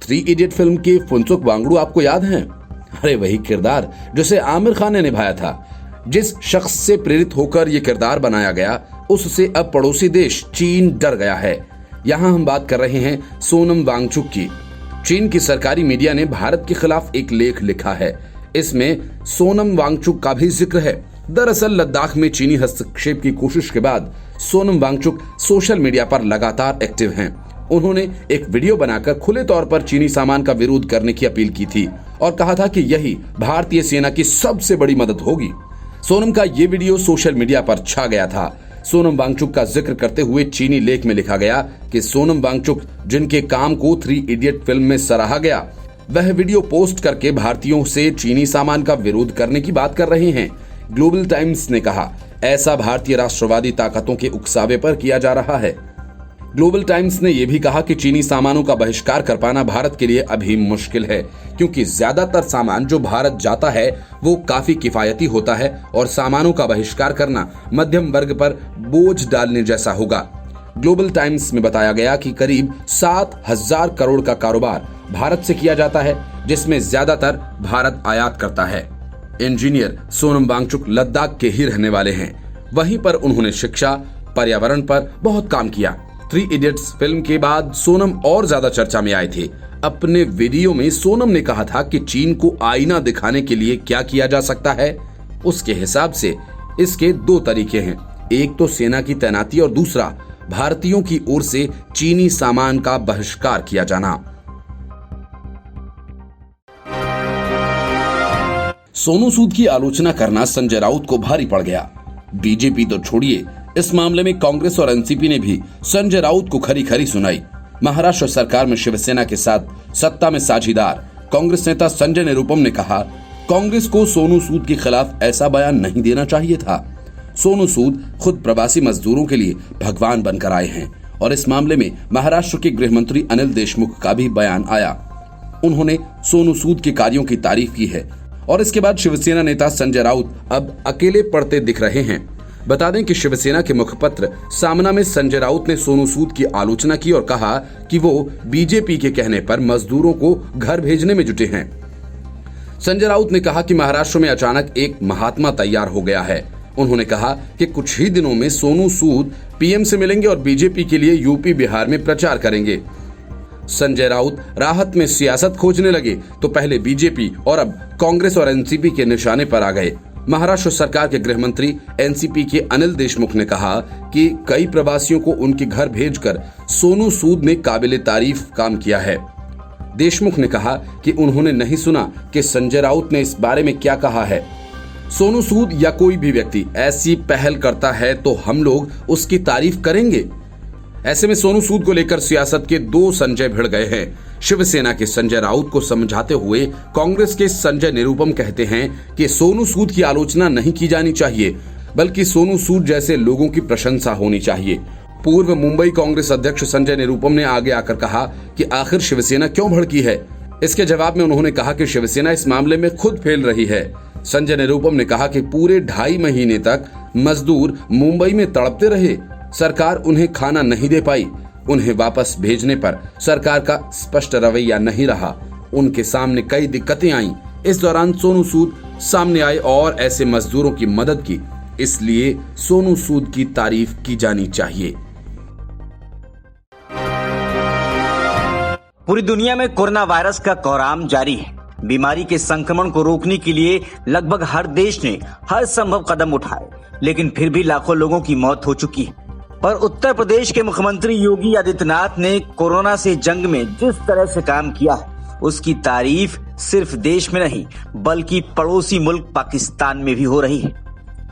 Three idiot film के फुनसुक वांगडू आपको याद हैं? अरे वही किरदार जिसे आमिर खान ने निभाया था। जिस शख्स से प्रेरित होकर यह किरदार बनाया गया, उससे अब पड़ोसी देश चीन डर गया है। यहाँ हम बात कर रहे हैं सोनम वांगचुक की। चीन की सरकारी मीडिया ने भारत के खिलाफ एक लेख लिखा है। इसमें सोनम वांगचुक का भी जिक्र है। दरअसल लद्दाख में चीनी हस्तक्षेप की कोशिश के बाद सोनम वांगचुक सोशल मीडिया पर लगातार एक्टिव हैं। उन्होंने एक वीडियो बनाकर खुले तौर पर चीनी सामान का विरोध करने की अपील की थी और कहा था कि यही भारतीय सेना की सबसे बड़ी मदद होगी। सोनम का ये वीडियो सोशल मीडिया पर छा गया था। सोनम वांगचुक का जिक्र करते हुए चीनी लेख में लिखा गया कि सोनम वांगचुक, जिनके काम को थ्री इडियट फिल्म में सराहा गया, वह वीडियो पोस्ट करके भारतीयों से चीनी सामान का विरोध करने की बात कर रहे हैं। ग्लोबल टाइम्स ने कहा, ऐसा भारतीय राष्ट्रवादी ताकतों के उकसावे पर किया जा रहा है। ग्लोबल टाइम्स ने यह भी कहा कि चीनी सामानों का बहिष्कार कर पाना भारत के लिए अभी मुश्किल है, क्योंकि ज्यादातर सामान जो भारत जाता है वो काफी किफायती होता है और सामानों का बहिष्कार करना मध्यम वर्ग पर बोझ डालने जैसा होगा। ग्लोबल टाइम्स में बताया गया कि करीब 7,000 करोड़ का कारोबार भारत से किया जाता है, जिसमें ज्यादातर भारत आयात करता है। इंजीनियर सोनम वांगचुक लद्दाख के ही रहने वाले हैं। वहीं पर उन्होंने शिक्षा, पर्यावरण पर बहुत काम किया। थ्री इडियट्स फिल्म के बाद सोनम और ज्यादा चर्चा में आए थे। अपने वीडियो में सोनम ने कहा था कि चीन को आईना दिखाने के लिए क्या किया जा सकता है। उसके हिसाब से इसके दो तरीके हैं, एक तो सेना की तैनाती और दूसरा भारतीयों की ओर से चीनी सामान का बहिष्कार किया जाना। सोनू सूद की आलोचना करना संजय राउत को भारी पड़ गया। बीजेपी तो छोड़िए, इस मामले में कांग्रेस और एनसीपी ने भी संजय राउत को खरी खरी सुनाई। महाराष्ट्र सरकार में शिवसेना के साथ सत्ता में साझीदार कांग्रेस नेता संजय निरुपम ने कहा, कांग्रेस को सोनू सूद के खिलाफ ऐसा बयान नहीं देना चाहिए था। सोनू सूद खुद प्रवासी मजदूरों के लिए भगवान बनकर आए हैं और इस मामले में महाराष्ट्र के गृह मंत्री अनिल देशमुख का भी बयान आया। उन्होंने सोनू सूद के कार्यों की तारीफ की है और इसके बाद शिवसेना नेता संजय राउत अब अकेले पड़ते दिख रहे हैं। बता दें कि शिवसेना के मुखपत्र सामना में संजय राउत ने सोनू सूद की आलोचना की और कहा कि वो बीजेपी के कहने पर मजदूरों को घर भेजने में जुटे हैं। संजय राउत ने कहा कि महाराष्ट्र में अचानक एक महात्मा तैयार हो गया है। उन्होंने कहा कि कुछ ही दिनों में सोनू सूद पीएम से मिलेंगे और बीजेपी के लिए यूपी बिहार में प्रचार करेंगे। संजय राउत राहत में सियासत खोजने लगे तो पहले बीजेपी और अब कांग्रेस और एनसीपी के निशाने पर आ गए। महाराष्ट्र सरकार के गृह मंत्री एनसीपी के अनिल देशमुख ने कहा कि कई प्रवासियों को उनके घर भेजकर सोनू सूद ने काबिले तारीफ काम किया है। देशमुख ने कहा कि उन्होंने नहीं सुना कि संजय राउत ने इस बारे में क्या कहा है। सोनू सूद या कोई भी व्यक्ति ऐसी पहल करता है तो हम लोग उसकी तारीफ करेंगे। ऐसे में सोनू सूद को लेकर सियासत के दो संजय भिड़ गए हैं। शिवसेना के संजय राउत को समझाते हुए कांग्रेस के संजय निरुपम कहते हैं कि सोनू सूद की आलोचना नहीं की जानी चाहिए, बल्कि सोनू सूद जैसे लोगों की प्रशंसा होनी चाहिए। पूर्व मुंबई कांग्रेस अध्यक्ष संजय निरुपम ने आगे आकर कहा कि आखिर शिवसेना क्यों भड़की है। इसके जवाब में उन्होंने कहा कि शिवसेना इस मामले में खुद फेल रही है। संजय निरुपम ने कहा कि पूरे 2.5 महीने तक मजदूर मुंबई में तड़पते रहे, सरकार उन्हें खाना नहीं दे पाई। उन्हें वापस भेजने पर सरकार का स्पष्ट रवैया नहीं रहा। उनके सामने कई दिक्कतें आईं। इस दौरान सोनू सूद सामने आए और ऐसे मजदूरों की मदद की, इसलिए सोनू सूद की तारीफ की जानी चाहिए। पूरी दुनिया में कोरोना वायरस का कोहराम जारी है। बीमारी के संक्रमण को रोकने के लिए लगभग हर देश ने हर संभव कदम उठाए, लेकिन फिर भी लाखों लोगों की मौत हो चुकी है। पर उत्तर प्रदेश के मुख्यमंत्री योगी आदित्यनाथ ने कोरोना से जंग में जिस तरह से काम किया है, उसकी तारीफ सिर्फ देश में नहीं बल्कि पड़ोसी मुल्क पाकिस्तान में भी हो रही है।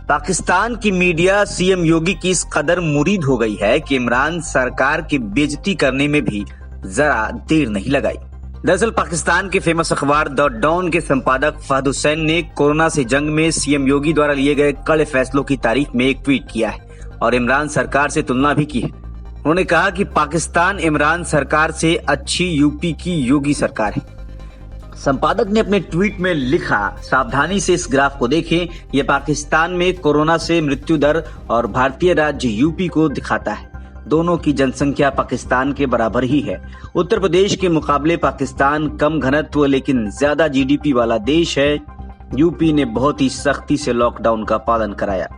पाकिस्तान की मीडिया सीएम योगी की इस कदर मुरीद हो गई है कि इमरान सरकार की बेइज्जती करने में भी जरा देर नहीं लगाई। दरअसल पाकिस्तान के फेमस अखबार द डॉन के संपादक फहद हुसैन ने कोरोना से जंग में सीएम योगी द्वारा लिए गए कड़े फैसलों की तारीफ में एक ट्वीट किया है और इमरान सरकार से तुलना भी की है। उन्होंने कहा कि पाकिस्तान इमरान सरकार से अच्छी यूपी की योगी सरकार है। संपादक ने अपने ट्वीट में लिखा, सावधानी से इस ग्राफ को देखें, यह पाकिस्तान में कोरोना से मृत्यु दर और भारतीय राज्य यूपी को दिखाता है। दोनों की जनसंख्या पाकिस्तान के बराबर ही है। उत्तर प्रदेश के मुकाबले पाकिस्तान कम घनत्व लेकिन ज्यादा जीडीपी वाला देश है। यूपी ने बहुत ही सख्ती से लॉकडाउन का पालन कराया,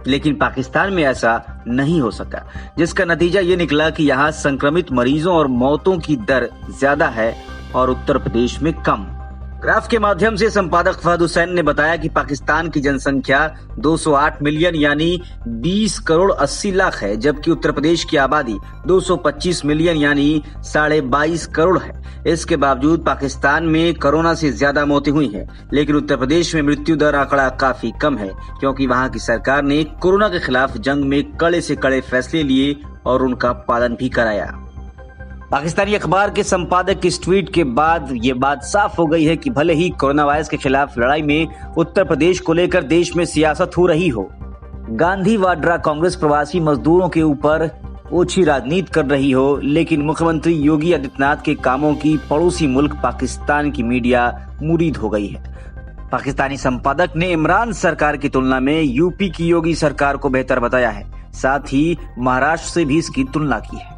लेकिन पाकिस्तान में ऐसा नहीं हो सका, जिसका नतीजा ये निकला कि यहाँ संक्रमित मरीजों और मौतों की दर ज्यादा है और उत्तर प्रदेश में कम। ग्राफ के माध्यम से संपादक फहद हुसैन ने बताया कि पाकिस्तान की जनसंख्या 208 मिलियन यानी 20 करोड़ 80 लाख है, जबकि उत्तर प्रदेश की आबादी 225 मिलियन यानी 22.5 करोड़ है। इसके बावजूद पाकिस्तान में कोरोना से ज्यादा मौतें हुई हैं, लेकिन उत्तर प्रदेश में मृत्यु दर आंकड़ा काफी कम है, क्योंकि वहां की सरकार ने कोरोना के खिलाफ जंग में कड़े से कड़े फैसले लिए और उनका पालन भी कराया। पाकिस्तानी अखबार के संपादक की इस ट्वीट के बाद ये बात साफ हो गई है कि भले ही कोरोना वायरस के खिलाफ लड़ाई में उत्तर प्रदेश को लेकर देश में सियासत हो रही हो, गांधी वाड्रा कांग्रेस प्रवासी मजदूरों के ऊपर ओछी राजनीति कर रही हो, लेकिन मुख्यमंत्री योगी आदित्यनाथ के कामों की पड़ोसी मुल्क पाकिस्तान की मीडिया मुरीद हो गई है। पाकिस्तानी संपादक ने इमरान सरकार की तुलना में यूपी की योगी सरकार को बेहतर बताया है, साथ ही महाराष्ट्र से भी इसकी तुलना की है।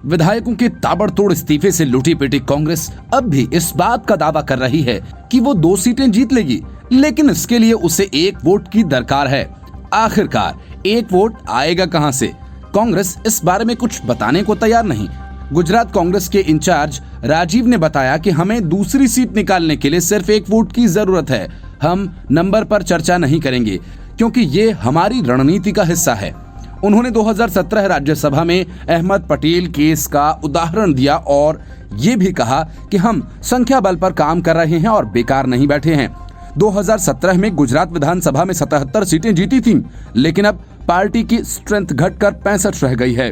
विधायकों के ताबड़तोड़ इस्तीफे से लूटी पिटी कांग्रेस अब भी इस बात का दावा कर रही है कि वो 2 सीटें जीत लेगी, लेकिन इसके लिए उसे 1 वोट की दरकार है। आखिरकार 1 वोट आएगा कहां से? कांग्रेस इस बारे में कुछ बताने को तैयार नहीं। गुजरात कांग्रेस के इंचार्ज राजीव ने बताया कि हमें दूसरी सीट निकालने के लिए सिर्फ 1 वोट की जरूरत है। हम नंबर पर चर्चा नहीं करेंगे क्योंकि ये हमारी रणनीति का हिस्सा है। उन्होंने 2017 राज्यसभा में अहमद पटेल केस का उदाहरण दिया और ये भी कहा कि हम संख्या बल पर काम कर रहे हैं और बेकार नहीं बैठे हैं। 2017 में गुजरात विधानसभा में 77 सीटें जीती थीं, लेकिन अब पार्टी की स्ट्रेंथ घटकर 65 रह गई है।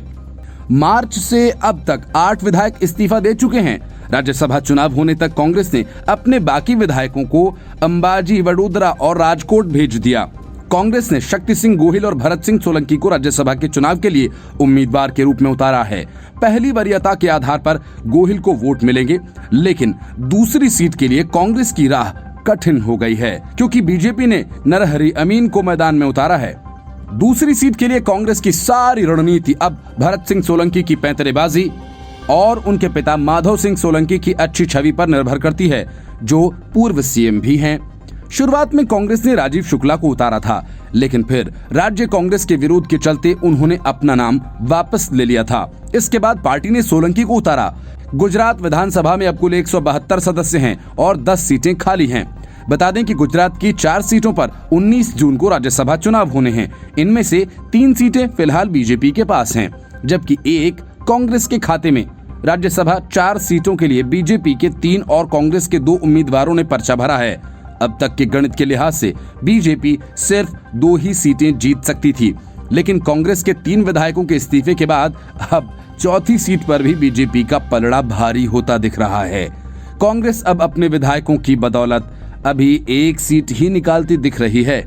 मार्च से अब तक 8 विधायक इस्तीफा दे चुके हैं। राज्यसभा चुनाव होने तक कांग्रेस ने अपने बाकी विधायकों को अंबाजी, वडोदरा और राजकोट भेज दिया। कांग्रेस ने शक्ति सिंह गोहिल और भरत सिंह सोलंकी को राज्यसभा के चुनाव के लिए उम्मीदवार के रूप में उतारा है। पहली वरीयता के आधार पर गोहिल को वोट मिलेंगे, लेकिन दूसरी सीट के लिए कांग्रेस की राह कठिन हो गई है क्योंकि बीजेपी ने नरहरि अमीन को मैदान में उतारा है। दूसरी सीट के लिए कांग्रेस की सारी रणनीति अब भरत सिंह सोलंकी की पैंतरेबाजी और उनके पिता माधव सिंह सोलंकी की अच्छी छवि पर निर्भर करती है, जो पूर्व सीएम भी हैं। शुरुआत में कांग्रेस ने राजीव शुक्ला को उतारा था, लेकिन फिर राज्य कांग्रेस के विरोध के चलते उन्होंने अपना नाम वापस ले लिया था। इसके बाद पार्टी ने सोलंकी को उतारा। गुजरात विधानसभा में अब कुल 172 सदस्य हैं और 10 सीटें खाली हैं। बता दें कि गुजरात की 4 सीटों पर 19 जून को राज्यसभा चुनाव होने हैं। इनमें से 3 सीटें फिलहाल बीजेपी के पास हैं, जबकि 1 कांग्रेस के खाते में। राज्यसभा 4 सीटों के लिए बीजेपी के 3 और कांग्रेस के 2 उम्मीदवारों ने पर्चा भरा है। अब तक के गणित के लिहाज से बीजेपी सिर्फ 2 ही सीटें जीत सकती थी, लेकिन कांग्रेस के 3 विधायकों के इस्तीफे के बाद अब चौथी सीट पर भी बीजेपी का पलड़ा भारी होता दिख रहा है। कांग्रेस अब अपने विधायकों की बदौलत अभी 1 सीट ही निकालती दिख रही है,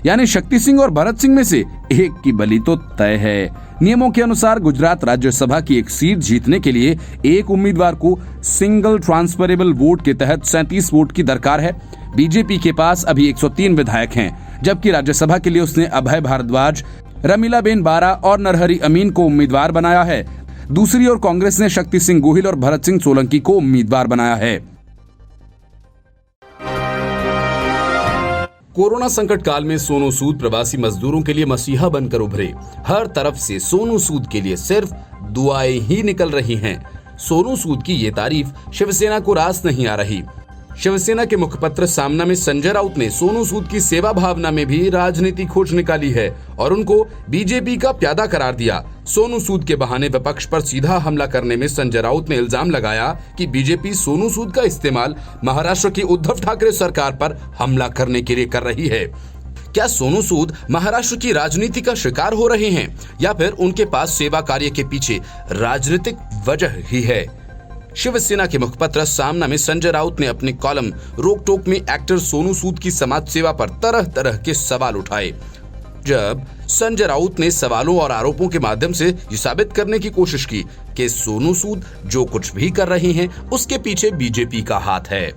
यानी शक्ति सिंह और भरत सिंह में से एक की बलि तो तय है। नियमों के अनुसार गुजरात राज्यसभा की 1 सीट जीतने के लिए एक उम्मीदवार को सिंगल ट्रांसफरेबल वोट के तहत 37 वोट की दरकार है। बीजेपी के पास अभी 103 विधायक हैं, जबकि राज्यसभा के लिए उसने अभय भारद्वाज, रमीलाबेन बारा और नरहरि अमीन को उम्मीदवार बनाया है। दूसरी ओर कांग्रेस ने शक्ति सिंह गोहिल और भरत सिंह सोलंकी को उम्मीदवार बनाया है। कोरोना संकट काल में सोनू सूद प्रवासी मजदूरों के लिए मसीहा बनकर उभरे। हर तरफ से सोनू सूद के लिए सिर्फ दुआएं ही निकल रही हैं। सोनू सूद की ये तारीफ शिवसेना को रास नहीं आ रही। शिवसेना के मुखपत्र सामना में संजय राउत ने सोनू सूद की सेवा भावना में भी राजनीतिक खोज निकाली है और उनको बीजेपी का प्यादा करार दिया। सोनू सूद के बहाने विपक्ष पर सीधा हमला करने में संजय राउत ने इल्जाम लगाया कि बीजेपी सोनू सूद का इस्तेमाल महाराष्ट्र की उद्धव ठाकरे सरकार पर हमला करने के लिए कर रही है। क्या सोनू सूद महाराष्ट्र की राजनीति का शिकार हो रहे हैं या फिर उनके पास सेवा कार्य के पीछे राजनीतिक वजह ही है? शिवसेना के मुखपत्र सामना में संजय राउत ने अपने कॉलम रोक टोक में एक्टर सोनू सूद की समाज सेवा पर तरह तरह के सवाल उठाए। जब संजय राउत ने सवालों और आरोपों के माध्यम से ये साबित करने की कोशिश की कि सोनू सूद जो कुछ भी कर रही हैं, उसके पीछे बीजेपी का हाथ है।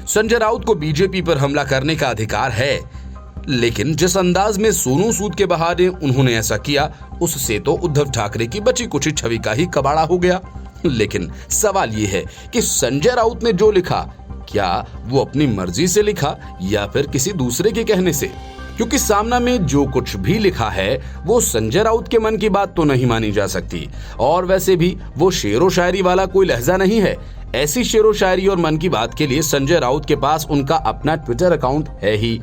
संजय राउत को बीजेपी पर हमला करने का अधिकार है, लेकिन जिस अंदाज में सोनू सूद के बहाने उन्होंने ऐसा किया, उससे तो उद्धव ठाकरे की बची कुची छवि का ही कबाड़ा हो गया। लेकिन सवाल ये है कि संजय राउत ने जो लिखा, क्या वो अपनी मर्जी से लिखा या फिर किसी दूसरे के कहने से? क्योंकि सामना में जो कुछ भी लिखा है वो संजय राउत के मन की बात तो नहीं मानी जा सकती। और वैसे भी वो शेरो शायरी वाला कोई लहजा नहीं है। ऐसी शेरो शायरी और मन की बात के लिए संजय राउत के पास उनका अपना ट्विटर अकाउंट है ही।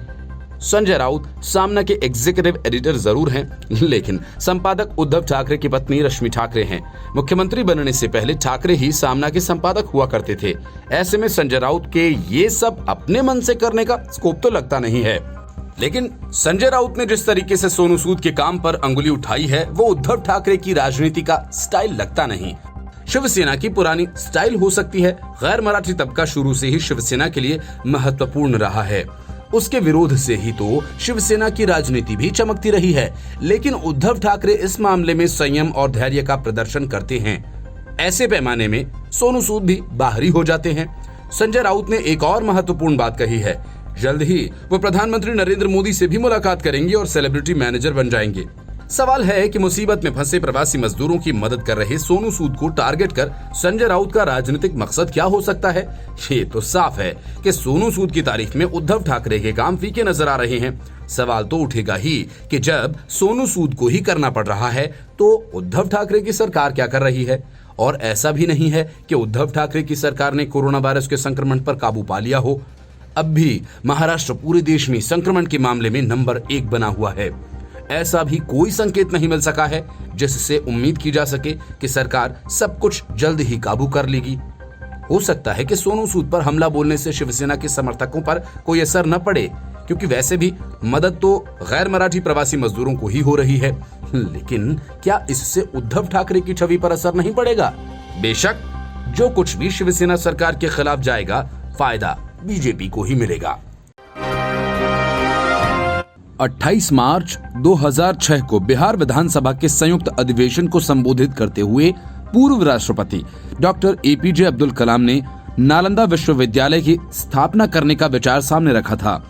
संजय राउत सामना के एग्जीक्यूटिव एडिटर जरूर हैं, लेकिन संपादक उद्धव ठाकरे की पत्नी रश्मि ठाकरे हैं। मुख्यमंत्री बनने से पहले ठाकरे ही सामना के संपादक हुआ करते थे। ऐसे में संजय राउत के ये सब अपने मन से करने का स्कोप तो लगता नहीं है। लेकिन संजय राउत ने जिस तरीके से सोनू सूद के काम पर अंगुली उठाई है, वो उद्धव ठाकरे की राजनीति का स्टाइल लगता नहीं। शिवसेना की पुरानी स्टाइल हो सकती है। गैर मराठी तबका शुरू से ही शिवसेना के लिए महत्वपूर्ण रहा है। उसके विरोध से ही तो शिवसेना की राजनीति भी चमकती रही है। लेकिन उद्धव ठाकरे इस मामले में संयम और धैर्य का प्रदर्शन करते हैं। ऐसे पैमाने में सोनू सूद भी बाहरी हो जाते हैं। संजय राउत ने एक और महत्वपूर्ण बात कही है, जल्द ही वो प्रधानमंत्री नरेंद्र मोदी से भी मुलाकात करेंगे और सेलिब्रिटी मैनेजर बन जाएंगे। सवाल है कि मुसीबत में फंसे प्रवासी मजदूरों की मदद कर रहे सोनू सूद को टारगेट कर संजय राउत का राजनीतिक मकसद क्या हो सकता है? ये तो साफ है कि सोनू सूद की तारीफ में उद्धव ठाकरे के काम फीके नजर आ रहे हैं। सवाल तो उठेगा ही कि जब सोनू सूद को ही करना पड़ रहा है तो उद्धव ठाकरे की सरकार क्या कर रही है? और ऐसा भी नहीं है कि उद्धव ठाकरे की सरकार ने कोरोना वायरस के संक्रमण पर काबू पा लिया हो। अब भी महाराष्ट्र पूरे देश में संक्रमण के मामले में नंबर 1 बना हुआ है। ऐसा भी कोई संकेत नहीं मिल सका है जिससे उम्मीद की जा सके कि सरकार सब कुछ जल्द ही काबू कर लेगी। हो सकता है कि सोनू सूद पर हमला बोलने से शिवसेना के समर्थकों पर कोई असर न पड़े, क्योंकि वैसे भी मदद तो गैर मराठी प्रवासी मजदूरों को ही हो रही है। लेकिन क्या इससे उद्धव ठाकरे की छवि पर असर नहीं पड़ेगा? बेशक, जो कुछ भी शिवसेना सरकार के खिलाफ जाएगा, फायदा बीजेपी को ही मिलेगा। 28 मार्च 2006 को बिहार विधानसभा के संयुक्त अधिवेशन को संबोधित करते हुए पूर्व राष्ट्रपति डॉक्टर एपीजे अब्दुल कलाम ने नालंदा विश्वविद्यालय की स्थापना करने का विचार सामने रखा था।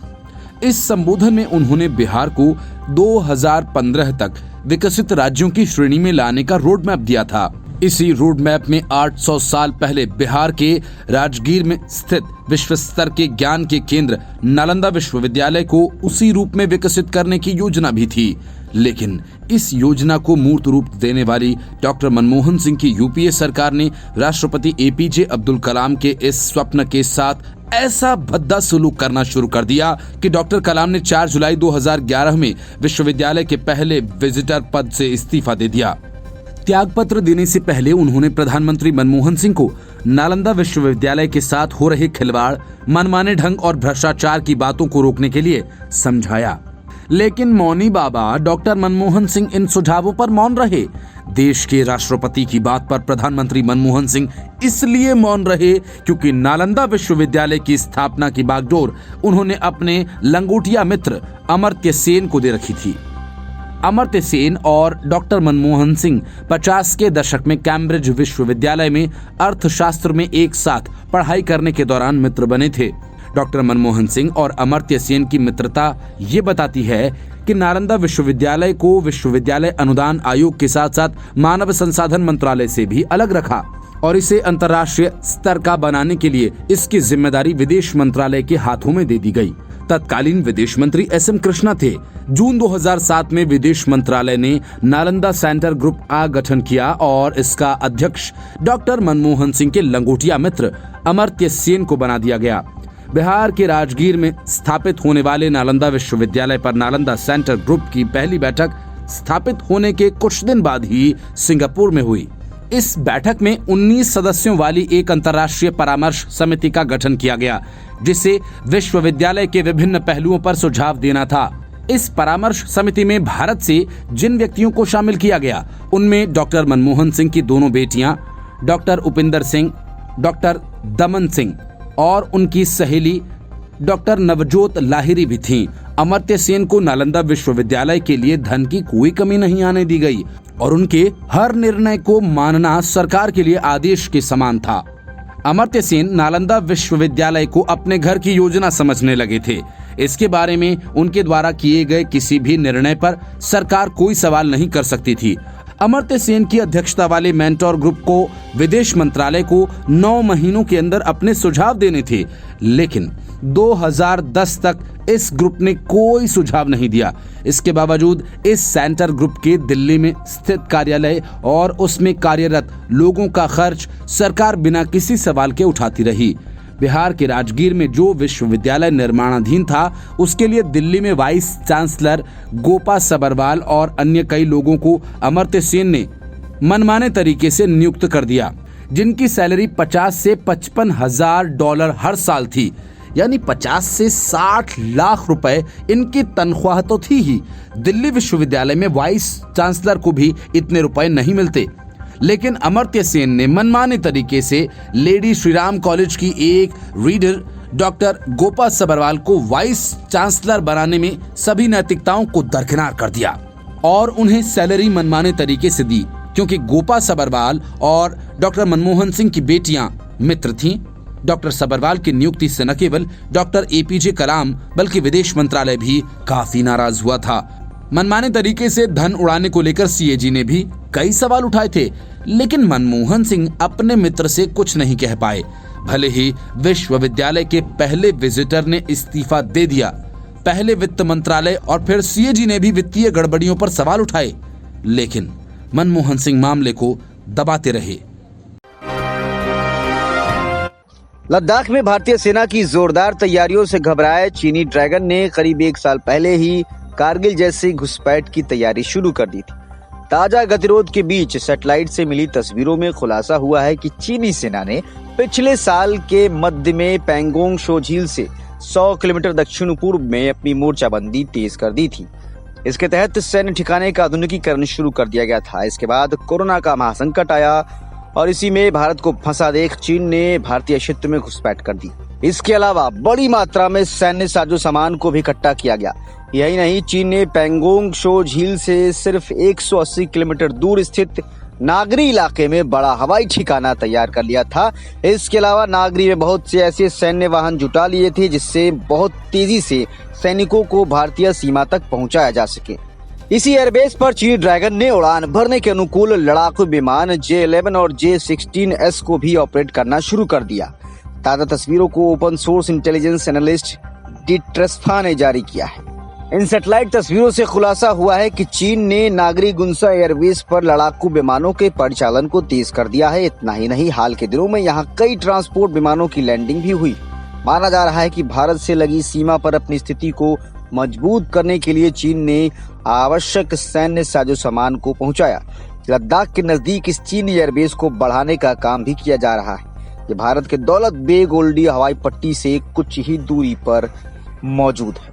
इस संबोधन में उन्होंने बिहार को 2015 तक विकसित राज्यों की श्रेणी में लाने का रोड मैप दिया था। इसी रोड मैप में 800 साल पहले बिहार के राजगीर में स्थित विश्व स्तर के ज्ञान के केंद्र नालंदा विश्वविद्यालय को उसी रूप में विकसित करने की योजना भी थी। लेकिन इस योजना को मूर्त रूप देने वाली डॉक्टर मनमोहन सिंह की यूपीए सरकार ने राष्ट्रपति एपीजे अब्दुल कलाम के इस स्वप्न के साथ ऐसा भद्दा सलूक करना शुरू कर दिया कि डॉक्टर कलाम ने 4 जुलाई 2011 में विश्वविद्यालय के पहले विजिटर पद से इस्तीफा दे दिया। त्यागपत्र देने से पहले उन्होंने प्रधानमंत्री मनमोहन सिंह को नालंदा विश्वविद्यालय के साथ हो रहे खिलवाड़, मनमाने ढंग और भ्रष्टाचार की बातों को रोकने के लिए समझाया। लेकिन मौनी बाबा डॉक्टर मनमोहन सिंह इन सुझावों पर मौन रहे। देश के राष्ट्रपति की बात पर प्रधानमंत्री मनमोहन सिंह इसलिए मौन रहे क्योंकि नालंदा विश्वविद्यालय की स्थापना की बागडोर उन्होंने अपने लंगोटिया मित्र अमर्त्य सेन को दे रखी थी। अमर्त्य सेन और डॉक्टर मनमोहन सिंह 50 के दशक में कैम्ब्रिज विश्वविद्यालय में अर्थशास्त्र में एक साथ पढ़ाई करने के दौरान मित्र बने थे। डॉक्टर मनमोहन सिंह और अमर्त्य सेन की मित्रता ये बताती है कि नालंदा विश्वविद्यालय को विश्वविद्यालय अनुदान आयोग के साथ साथ मानव संसाधन मंत्रालय से भी अलग रखा और इसे अंतर्राष्ट्रीय स्तर का बनाने के लिए इसकी जिम्मेदारी विदेश मंत्रालय के हाथों में दे दी गई। तत्कालीन विदेश मंत्री एसएम कृष्णा थे। जून 2007 में विदेश मंत्रालय ने नालंदा सेंटर ग्रुप का गठन किया और इसका अध्यक्ष डॉक्टर मनमोहन सिंह के लंगोटिया मित्र अमर्त्य सेन को बना दिया गया। बिहार के राजगीर में स्थापित होने वाले नालंदा विश्वविद्यालय पर नालंदा सेंटर ग्रुप की पहली बैठक स्थापित होने के कुछ दिन बाद ही सिंगापुर में हुई। इस बैठक में 19 सदस्यों वाली एक अंतर्राष्ट्रीय परामर्श समिति का गठन किया गया, जिसे विश्वविद्यालय के विभिन्न पहलुओं पर सुझाव देना था। इस परामर्श समिति में भारत से जिन व्यक्तियों को शामिल किया गया उनमें डॉक्टर मनमोहन सिंह की दोनों बेटियां डॉक्टर उपिंदर सिंह, डॉक्टर दमन सिंह और उनकी सहेली डॉक्टर नवजोत लाहिरी भी थीं। अमर्त्य सेन को नालंदा विश्वविद्यालय के लिए धन की कोई कमी नहीं आने दी गई और उनके हर निर्णय को मानना सरकार के लिए आदेश के समान था। अमर्त्य सेन नालंदा विश्वविद्यालय को अपने घर की योजना समझने लगे थे। इसके बारे में उनके द्वारा किए गए किसी भी निर्णय पर सरकार कोई सवाल नहीं कर सकती थी। अमर्त्य सेन की अध्यक्षता वाले मेंटोर ग्रुप को विदेश मंत्रालय को 9 महीनों के अंदर अपने सुझाव देने थे, लेकिन 2010 तक इस ग्रुप ने कोई सुझाव नहीं दिया। इसके बावजूद इस सेंटर ग्रुप के दिल्ली में स्थित कार्यालय और उसमें कार्यरत लोगों का खर्च सरकार बिना किसी सवाल के उठाती रही। बिहार के राजगीर में जो विश्वविद्यालय निर्माणाधीन था, उसके लिए दिल्ली में वाइस चांसलर गोपा सबरवाल और अन्य कई लोगों को अमर्त्य सेन ने मनमाने तरीके से नियुक्त कर दिया, जिनकी सैलरी 50 से 55 हजार डॉलर हर साल थी, यानी 50 से 60 लाख रुपए इनकी तनख्वाह तो थी ही। दिल्ली विश्वविद्यालय में वाइस चांसलर को भी इतने रुपए नहीं मिलते, लेकिन अमर्त्य सेन ने मनमाने तरीके से लेडी श्रीराम कॉलेज की एक रीडर डॉक्टर गोपा सबरवाल को वाइस चांसलर बनाने में सभी नैतिकताओं को दरकिनार कर दिया और उन्हें सैलरी मनमाने तरीके से दी, क्योंकि गोपा सबरवाल और डॉक्टर मनमोहन सिंह की बेटियां मित्र थीं। डॉक्टर सबरवाल की नियुक्ति से न केवल डॉक्टर APJ कलाम बल्कि विदेश मंत्रालय भी काफी नाराज हुआ था। मनमाने तरीके से धन उड़ाने को लेकर CAG ने भी कई सवाल उठाए थे, लेकिन मनमोहन सिंह अपने मित्र से कुछ नहीं कह पाए। भले ही विश्वविद्यालय के पहले विजिटर ने इस्तीफा दे दिया, पहले वित्त मंत्रालय और फिर CAG ने भी वित्तीय गड़बड़ियों पर सवाल उठाए, लेकिन मनमोहन सिंह मामले को दबाते रहे। लद्दाख में भारतीय सेना की जोरदार तैयारियों से घबराए चीनी ड्रैगन ने करीब 1 साल पहले ही कारगिल जैसी घुसपैठ की तैयारी शुरू कर दी थी। ताजा गतिरोध के बीच सैटेलाइट से मिली तस्वीरों में खुलासा हुआ है कि चीनी सेना ने पिछले साल के मध्य में पैंगोंग शो झील से 100 किलोमीटर दक्षिण पूर्व में अपनी मोर्चाबंदी तेज कर दी थी। इसके तहत सैन्य ठिकाने का आधुनिकीकरण शुरू कर दिया गया था। इसके बाद कोरोना का महासंकट आया और इसी में भारत को फंसा देख चीन ने भारतीय क्षेत्र में घुसपैठ कर दी। इसके अलावा बड़ी मात्रा में सैन्य साजो सामान को भी इकट्ठा किया गया। यही नहीं, चीन ने पैंगोंग शो झील से सिर्फ 180 किलोमीटर दूर स्थित नागरी इलाके में बड़ा हवाई ठिकाना तैयार कर लिया था। इसके अलावा नागरी में बहुत से ऐसे सैन्य वाहन जुटा लिए थे जिससे बहुत तेजी से सैनिकों को भारतीय सीमा तक पहुंचाया जा सके। इसी एयरबेस पर चीनी ड्रैगन ने उड़ान भरने के अनुकूल लड़ाकू विमान J-11 और J-16S को भी ऑपरेट करना शुरू कर दिया। ताजा तस्वीरों को ओपन सोर्स इंटेलिजेंस एनालिस्ट डिट्रेस्फा ने जारी किया है। इन सैटेलाइट तस्वीरों से खुलासा हुआ है कि चीन ने नागरी गुंसा एयरबेस पर लड़ाकू विमानों के परिचालन को तेज कर दिया है। इतना ही नहीं, हाल के दिनों में यहाँ कई ट्रांसपोर्ट विमानों की लैंडिंग भी हुई। माना जा रहा है कि भारत से लगी सीमा पर अपनी स्थिति को मजबूत करने के लिए चीन ने आवश्यक सैन्य साजो सामान को पहुंचाया। लद्दाख के नजदीक इस चीनी एयरबेस को बढ़ाने का काम भी किया जा रहा है। ये भारत के दौलत बेग ओल्डी हवाई पट्टी से कुछ ही दूरी पर मौजूद है।